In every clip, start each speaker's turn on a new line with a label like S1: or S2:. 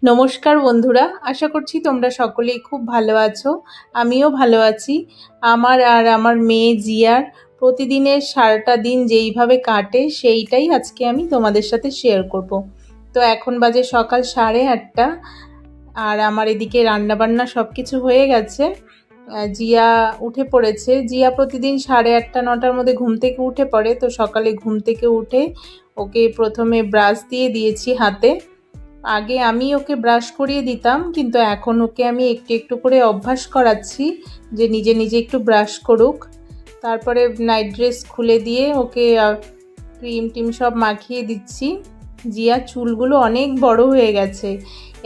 S1: নমস্কার বন্ধুরা, আশা করছি তোমরা সকলেই খুব ভালো আছো। আমিও ভালো আছি। আমার আর আমার মেয়ে জিয়ার প্রতিদিনের সারাটা দিন যেইভাবে কাটে সেইটাই আজকে আমি তোমাদের সাথে শেয়ার করব। তো এখন বাজে সকাল 8:30 আর আমার এদিকে রান্নাবান্না সব কিছু হয়ে গেছে। জিয়া উঠে পড়েছে। জিয়া প্রতিদিন 8:30-9টার মধ্যে ঘুম থেকে উঠে পড়ে। তো সকালে ঘুম থেকে উঠে ওকে প্রথমে ব্রাশ দিয়ে দিয়েছি হাতে। আগে আমি ওকে ব্রাশ করিয়ে দিতাম, কিন্তু এখন ওকে আমি একটু একটু করে অভ্যাস করাচ্ছি যে নিজে নিজে একটু ব্রাশ করুক। তারপরে নাইট ড্রেস খুলে দিয়ে ওকে ক্রিম টিম সব মাখিয়ে দিচ্ছি। জিয়ার চুলগুলো অনেক বড় হয়ে গেছে।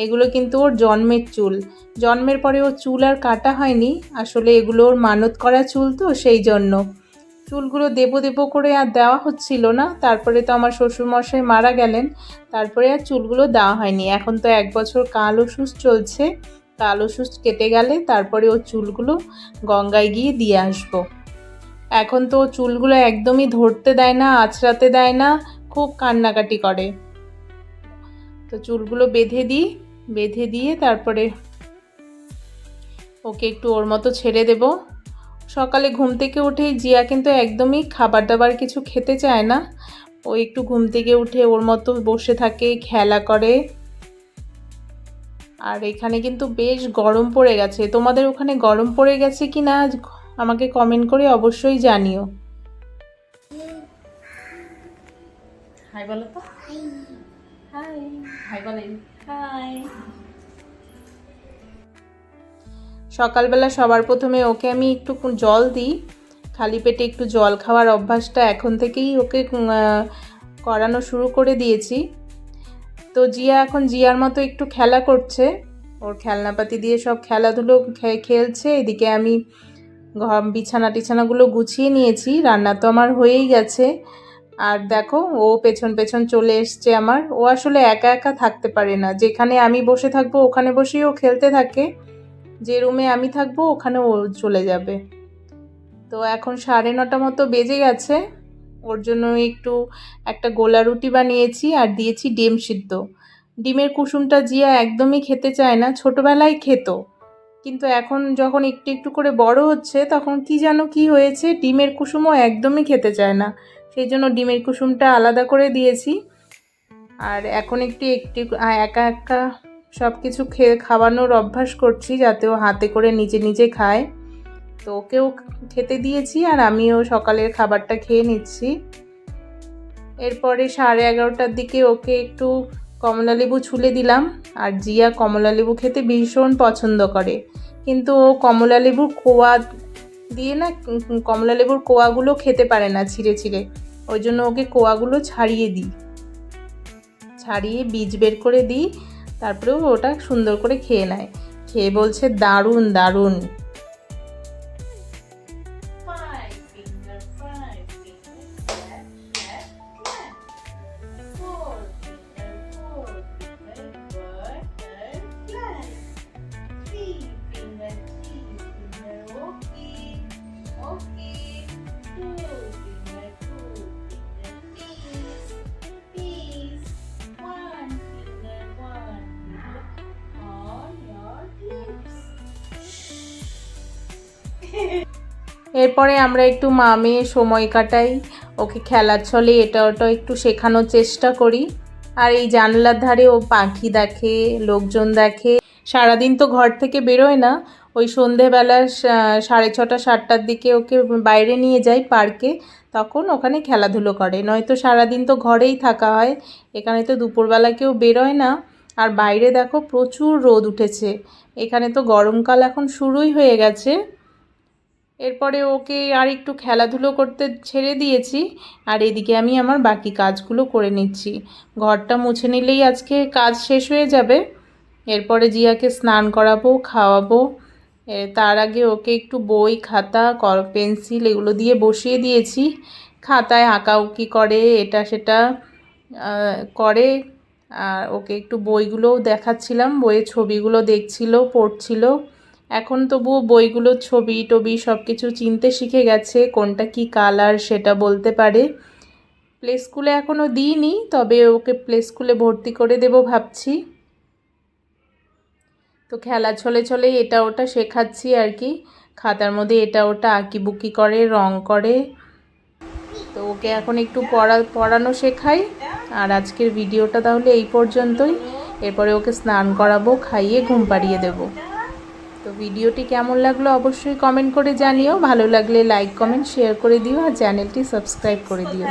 S1: এগুলো কিন্তু ওর জন্মের চুল। জন্মের পরে ওর চুল আর কাটা হয়নি, আসলে এগুলো ওর মানত করা চুল, তো সেই জন্য চুলগুলো দেবো দেবো করে আর দেওয়া হচ্ছিল না। তারপরে তো আমার শ্বশুরমশাই মারা গেলেন, তারপরে আর চুলগুলো দেওয়া হয়নি। এখন তো 1 বছর কাল ওষুধ চলছে, কাল ওষুধ কেটে গেলে তারপরে ওর চুলগুলো গঙ্গায় গিয়ে দিয়ে আসবো। এখন তো চুলগুলো একদমই ধরতে দেয় না, আঁচড়াতে দেয় না, খুব কান্নাকাটি করে। তো চুলগুলো বেঁধে দিয়ে তারপরে ওকে একটু ওর মতো ছেড়ে দেব। সকালে ঘুম থেকে উঠেই জিয়া কিন্তু একদমই খাবার দাবার কিছু খেতে চায় না। ও একটু ঘুম থেকে উঠে ওর মতো বসে থাকে, খেলা করে। আর এখানে কিন্তু বেশ গরম পড়ে গেছে। তোমাদের ওখানে গরম পড়ে গেছে কি না আমাকে কমেন্ট করে অবশ্যই জানিও। হাই বলো তো। হাই হাই বলেন। হাই। সকালবেলা সবার প্রথমে ওকে আমি একটু জল দিই। খালি পেটে একটু জল খাওয়ার অভ্যাসটা এখন থেকেই ওকে করানো শুরু করে দিয়েছি। তো জিয়া এখন জিয়ার মতো একটু খেলা করছে, ওর খেলনাপাতি দিয়ে সব খেলাধুলো খেলছে। এদিকে আমি বিছানা টিছানাগুলো গুছিয়ে নিয়েছি। রান্না তো আমার হয়েই গেছে। আর দেখো ও পেছন পেছন চলে এসছে আমার। ও আসলে একা একা থাকতে পারে না, যেখানে আমি বসে থাকবো ওখানে বসেই ও খেলতে থাকে, যে রুমে আমি থাকবো ওখানে ও চলে যাবে। তো এখন 9:30 মতো বেজে গেছে। ওর জন্য একটু একটা গোলা রুটি বানিয়েছি আর দিয়েছি ডিম সিদ্ধ। ডিমের কুসুমটা জিয়া একদমই খেতে চায় না, ছোটোবেলায় খেত, কিন্তু এখন যখন একটু একটু করে বড় হচ্ছে তখন কি যেন কি হয়েছে, ডিমের কুসুমও একদমই খেতে চায় না। সেই জন্য ডিমের কুসুমটা আলাদা করে দিয়েছি। আর এখন একটু একটু একা একা সব কিছু খাওয়ানোর অভ্যাস করছি, যাতে ও হাতে করে নিজে নিজে খায়। তো ওকেও খেতে দিয়েছি আর আমিও সকালের খাবারটা খেয়ে নিচ্ছি। এরপরে 11:30টার দিকে ওকে একটু কমলালেবু ছুলে দিলাম। আর জিয়া কমলালেবু খেতে ভীষণ পছন্দ করে, কিন্তু ও কমলালেবুর কোয়া দিয়ে না, কমলালেবুর কোয়াগুলো খেতে পারে না ছিঁড়ে ছিঁড়ে। ওই জন্য ওকে কোয়াগুলো ছাড়িয়ে বীজ বের করে দিই, তারপরেও ওটা সুন্দর করে খেয়ে নেয়। খেয়ে বলছে দারুণ দারুণ। এরপরে আমরা একটু মা মেয়ে সময় কাটাই, ওকে খেলার ছলে এটা ওটা একটু শেখানোর চেষ্টা করি। আর এই জানলার ধারে ও পাখি দেখে, লোকজন দেখে। সারাদিন তো ঘর থেকে বেরোয় না, ওই সন্ধেবেলা 6:30-7টার দিকে ওকে বাইরে নিয়ে যাই পার্কে, তখন ওখানে খেলাধুলো করে। নয়তো সারাদিন তো ঘরেই থাকা হয়, এখানে তো দুপুরবেলা কেউ বেরোয় না। আর বাইরে দেখো প্রচুর রোদ উঠেছে, এখানে তো গরমকাল এখন শুরুই হয়ে গেছে। এরপরে ওকে আর একটু খেলাধুলো করতে ছেড়ে দিয়েছি, আর এদিকে আমি আমার বাকি কাজগুলো করে নিচ্ছি। ঘরটা মুছে নিলেই আজকে কাজ শেষ হয়ে যাবে। এরপরে জিয়াকে স্নান করাবো, খাওয়াবো। তার আগে ওকে একটু বই খাতা পেন্সিল এগুলো দিয়ে বসিয়ে দিয়েছি। খাতায় আঁকাউকি করে, এটা সেটা করে। আর ওকে একটু বইগুলোও দেখাচ্ছিলাম, বইয়ের ছবিগুলো দেখছিল, পড়ছিল। এখন তবুও বইগুলোর ছবি টবি সব কিছু চিনতে শিখে গেছে, কোনটা কি কালার সেটা বলতে পারে। প্লে স্কুলে এখনও দিইনি, তবে ওকে প্লে স্কুলে ভর্তি করে দেব ভাবছি। তো খেলা ছলে ছলেই এটা ওটা শেখাচ্ছি আর কি, খাতার মধ্যে এটা ওটা আঁকিবুকি করে, রং করে। তো ওকে এখন একটু পড়ানো শেখাই। আর আজকের ভিডিওটা তাহলে এই পর্যন্তই। এরপরে ওকে স্নান করাবো, খাইয়ে ঘুম পাড়িয়ে দেব। তো ভিডিওটি কেমন লাগলো অবশ্যই কমেন্ট করে জানিও, ভালো লাগলে লাইক কমেন্ট শেয়ার করে দিও আর চ্যানেলটি সাবস্ক্রাইব করে দিও।